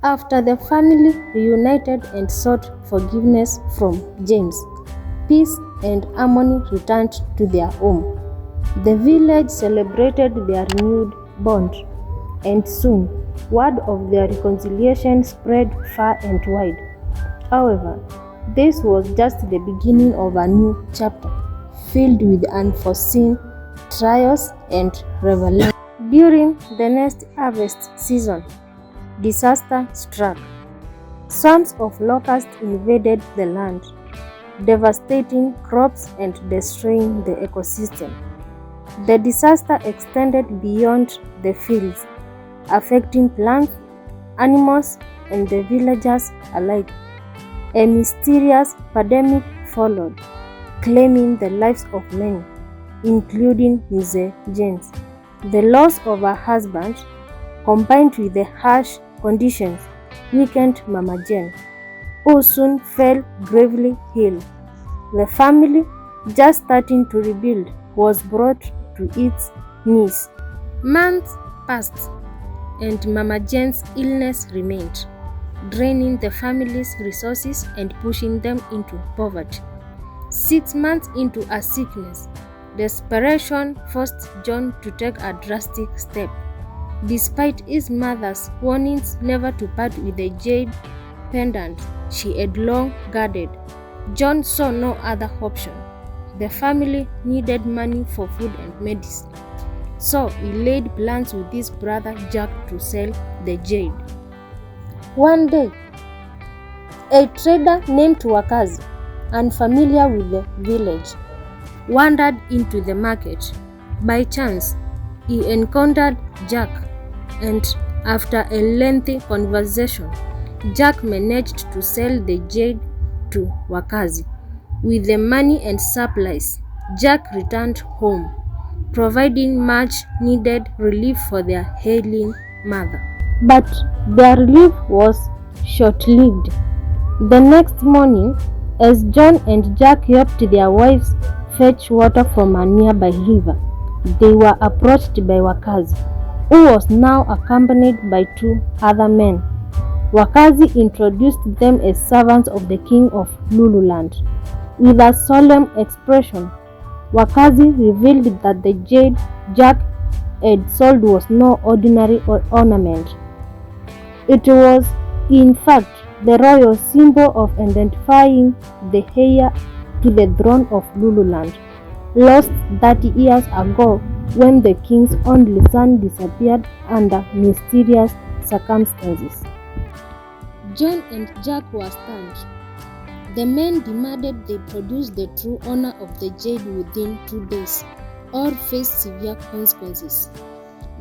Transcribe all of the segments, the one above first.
After the family reunited and sought forgiveness from James, peace and harmony returned to their home. The village celebrated their renewed bond, and soon word of their reconciliation spread far and wide. However, this was just the beginning of a new chapter, filled with unforeseen trials and revelations. During the next harvest season, disaster struck. Swarms of locusts invaded the land, devastating crops and destroying the ecosystem. The disaster extended beyond the fields, affecting plants, animals, and the villagers alike. A mysterious pandemic followed, claiming the lives of many, including Mrs. James. The loss of her husband, combined with the harsh conditions, weakened Mama Jane, who soon fell gravely ill. The family, just starting to rebuild, was brought to its knees. Months passed, and Mama Jane's illness remained, draining the family's resources and pushing them into poverty. 6 months into her sickness, desperation forced John to take a drastic step. Despite his mother's warnings never to part with the jade pendant she had long guarded, John saw no other option. The family needed money for food and medicine, so he laid plans with his brother Jack to sell the jade. One day, a trader named Wakazi, unfamiliar with the village, wandered into the market. By chance, he encountered Jack, and after a lengthy conversation, Jack managed to sell the jade to Wakazi. With the money and supplies, Jack returned home, providing much-needed relief for their ailing mother. But their relief was short-lived. The next morning, as John and Jack helped their wives fetch water from a nearby river, they were approached by Wakazi, who was now accompanied by 2 other men. Wakazi introduced them as servants of the king of Lululand. With a solemn expression, Wakazi revealed that the jade Jack had sold was no ordinary ornament. It was, in fact, the royal symbol of identifying the heir to the throne of Lululand, lost 30 years ago when the king's only son disappeared under mysterious circumstances. John and Jack were stunned. The men demanded they produce the true owner of the jade within 2 days, or face severe consequences.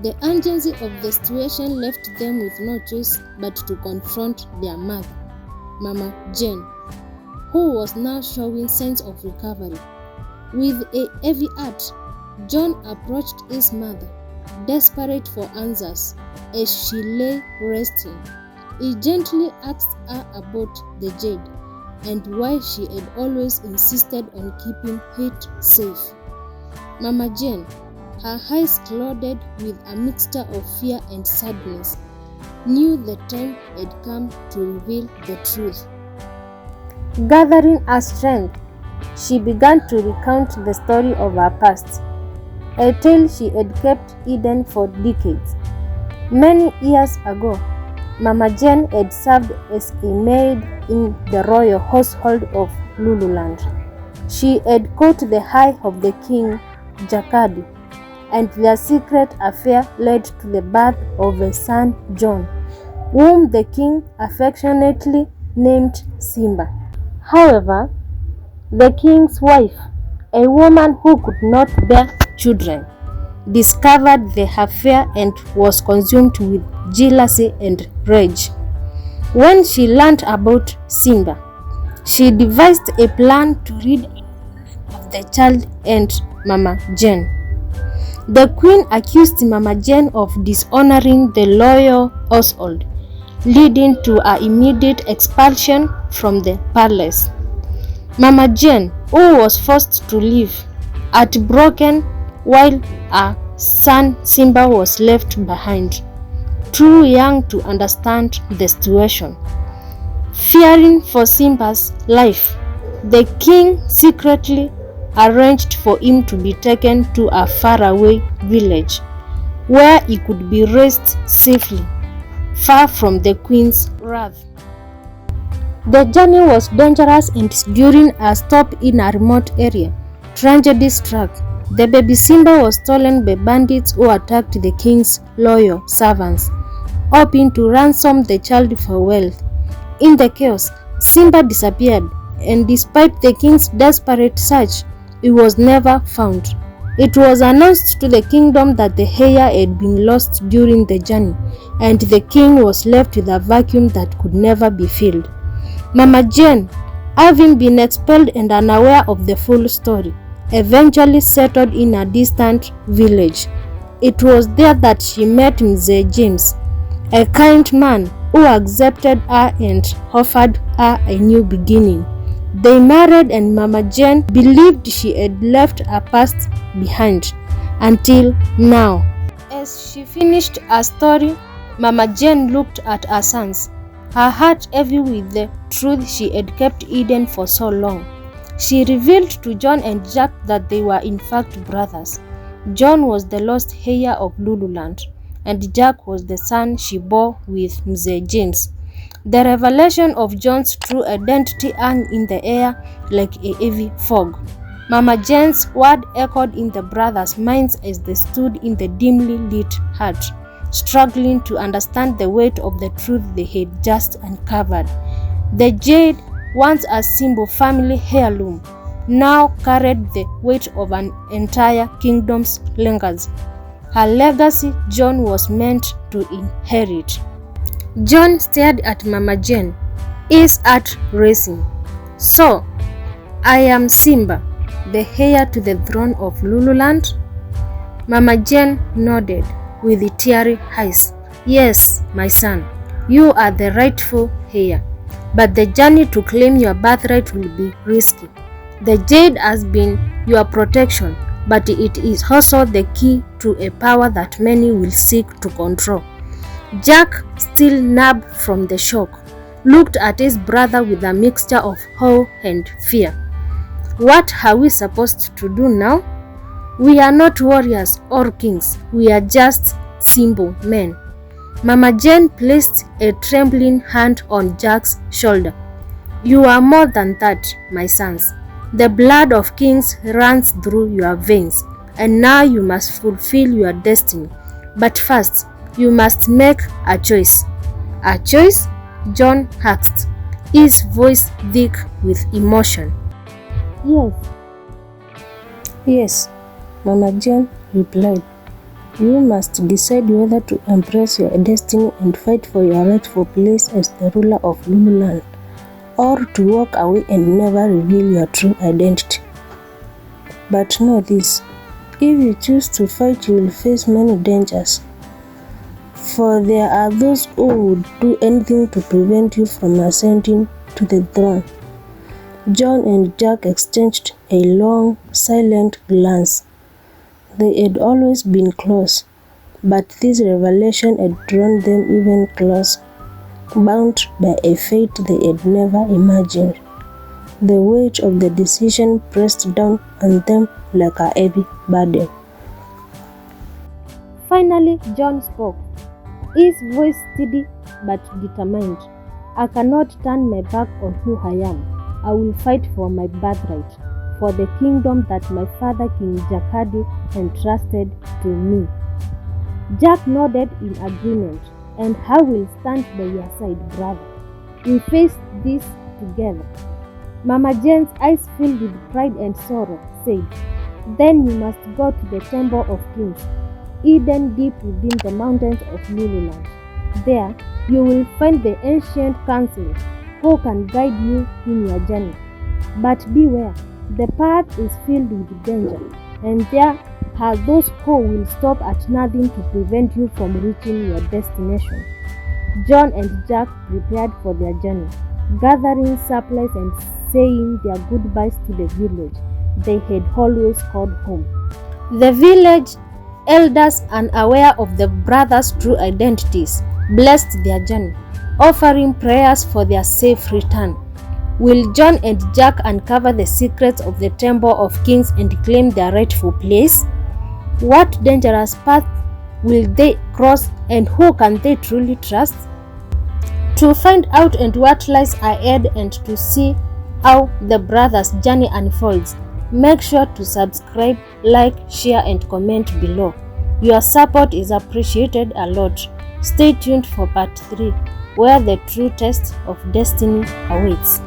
The urgency of the situation left them with no choice but to confront their mother, Mama Jane, who was now showing signs of recovery. With a heavy heart, John approached his mother, desperate for answers. As she lay resting, he gently asked her about the jade and why she had always insisted on keeping it safe. Mama Jane, her eyes clouded with a mixture of fear and sadness, knew the time had come to reveal the truth. Gathering her strength, she began to recount the story of her past, a tale she had kept hidden for decades. Many years ago, Mama Jane had served as a maid in the royal household of Lululand. She had caught the eye of the king, Jakadi, and their secret affair led to the birth of a son, John, whom the king affectionately named Simba. However, the king's wife, a woman who could not bear children, discovered the affair and was consumed with jealousy and rage. When she learned about Simba, she devised a plan to rid of the child and Mama Jane. The queen accused Mama Jane of dishonoring the royal household, leading to her immediate expulsion from the palace. Mama Jane, who was forced to leave, heartbroken, while her son Simba was left behind. too young to understand the situation. Fearing for Simba's life, the king secretly arranged for him to be taken to a faraway village where he could be raised safely, far from the queen's wrath. The journey was dangerous, and during a stop in a remote area, tragedy struck. The baby Simba was stolen by bandits who attacked the king's loyal servants, hoping to ransom the child for wealth. In the chaos, Simba disappeared, and despite the king's desperate search, he was never found. It was announced to the kingdom that the heir had been lost during the journey, and the king was left with a vacuum that could never be filled. Mama Jane, having been expelled and unaware of the full story, eventually settled in a distant village. It was there that she met Mzee James, a kind man who accepted her and offered her a new beginning. They married, and Mama Jane believed she had left her past behind, until now. As she finished her story, Mama Jane looked at her sons, her heart heavy with the truth she had kept hidden for so long. She revealed to John and Jack that they were in fact brothers. John was the lost heir of Lululand, and Jack was the son she bore with Mzee James. The revelation of John's true identity hung in the air like a heavy fog. Mama Jane's word echoed in the brothers' minds as they stood in the dimly lit hut, struggling to understand the weight of the truth they had just uncovered. The jade, once a Simba family heirloom, now carried the weight of an entire kingdom's legacy. Her legacy John was meant to inherit. John stared at Mama Jane, his heart racing. "So, I am Simba, the heir to the throne of Lululand?" Mama Jane nodded with teary eyes. "Yes, my son, you are the rightful heir, but the journey to claim your birthright will be risky. The jade has been your protection, but it is also the key to a power that many will seek to control." Jack, still numb from the shock, looked at his brother with a mixture of awe and fear. "What are we supposed to do now? We are not warriors or kings, we are just simple men." Mama Jane placed a trembling hand on Jack's shoulder. "You are more than that, my sons. The blood of kings runs through your veins, and now you must fulfill your destiny. But first, you must make a choice." "A choice?" John asked, his voice thick with emotion. Yes, Mama Jane replied. "You must decide whether to embrace your destiny and fight for your rightful place as the ruler of Lululand, or to walk away and never reveal your true identity. But know this, if you choose to fight, you will face many dangers. For there are those who would do anything to prevent you from ascending to the throne." John and Jack exchanged a long, silent glance. They had always been close, but this revelation had drawn them even closer, bound by a fate they had never imagined. The weight of the decision pressed down on them like a heavy burden. Finally, John spoke, his voice steady but determined. "I cannot turn my back on who I am. I will fight for my birthright, for the kingdom that my father King Jakadi entrusted to me." Jack nodded in agreement. "And I will stand by your side, brother. We face this together." Mama Jane's eyes filled with pride and sorrow said, "Then you must go to the Temple of Kings, hidden deep within the mountains of Lululand. There, you will find the ancient council who can guide you in your journey. But beware, the path is filled with danger, and there are those who will stop at nothing to prevent you from reaching your destination." John and Jack prepared for their journey, gathering supplies and saying their goodbyes to the village they had always called home. The village Elders, unaware of the brothers' true identities, blessed their journey, offering prayers for their safe return. Will John and Jack uncover the secrets of the Temple of Kings and claim their rightful place? What dangerous path will they cross, and who can they truly trust? To find out and what lies ahead and to see how the brothers' journey unfolds, make sure to subscribe, like, share and comment below. Your support is appreciated a lot. Stay tuned for part 3, where the true test of destiny awaits.